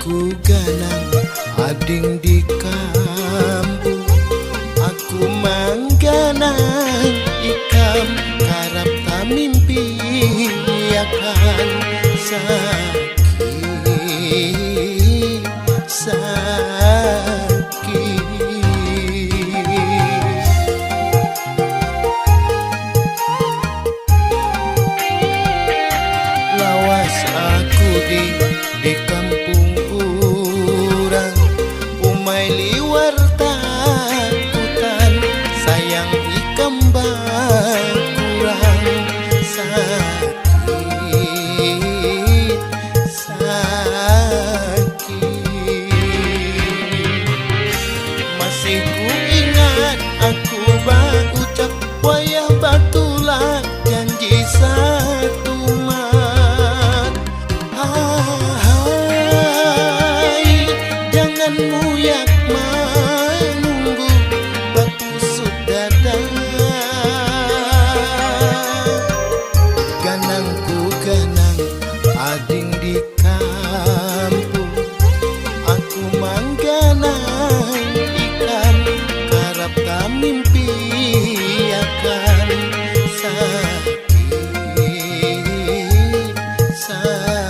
ku ganang ading di kampung, aku mangganang ikam karap tak mimpi akan sakit sakit. Lawas aku di kampung urang, umay liwar takutan, sayang ikam kurang sakit sakit. Masih ku ingat aku ucap wayah batulah janji satu mat. Hai, jangan muyak menunggu batu sudah ganang ku ganang ading di kampung, aku mangganang ikan karap tak mimpi akan sakit sakit.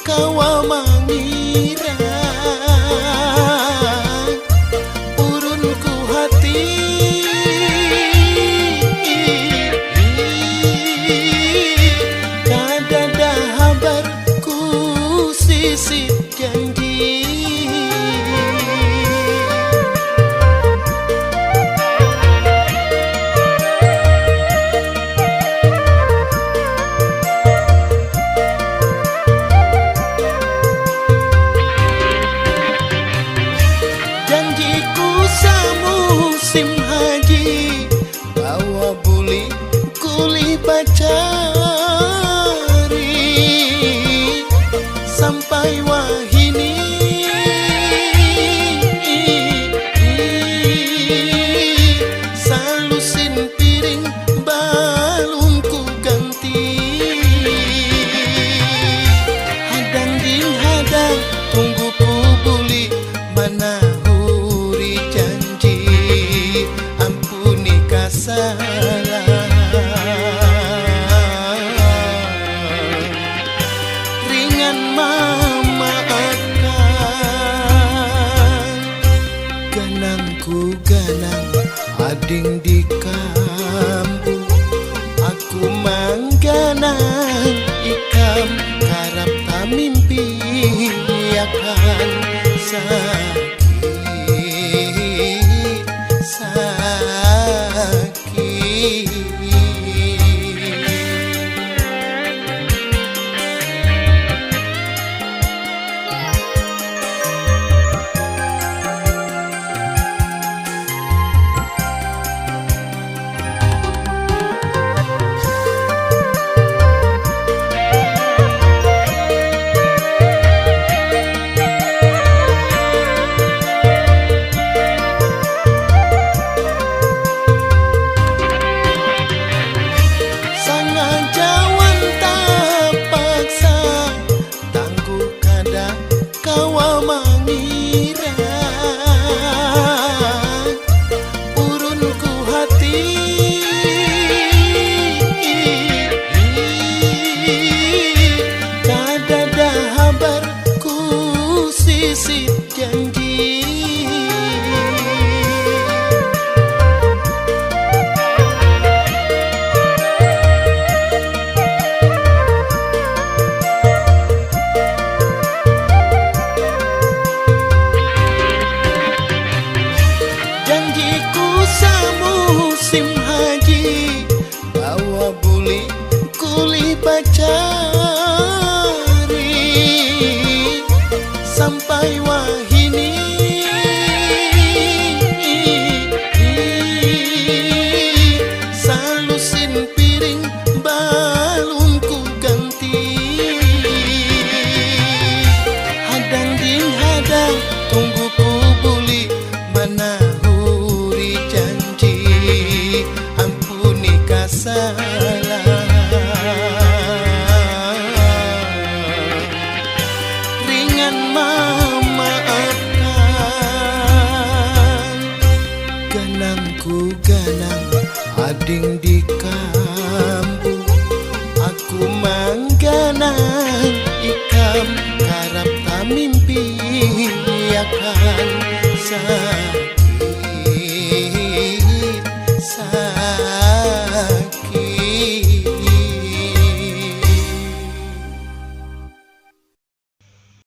Kawa mangira urunku hati, kadada habarku sisip janji. Musim haji bawa buli kuli pacari sampai wahini salusin piring balum ku ganti. Hadang ding hadang tunggu ku buli mana ringan memaafkan. Ganang ku ganang ading di kampung, aku mangganang ikam karap tak mimpi akan sakit sakit. kambu. Aku mangganang ikam karap ta mimpi akan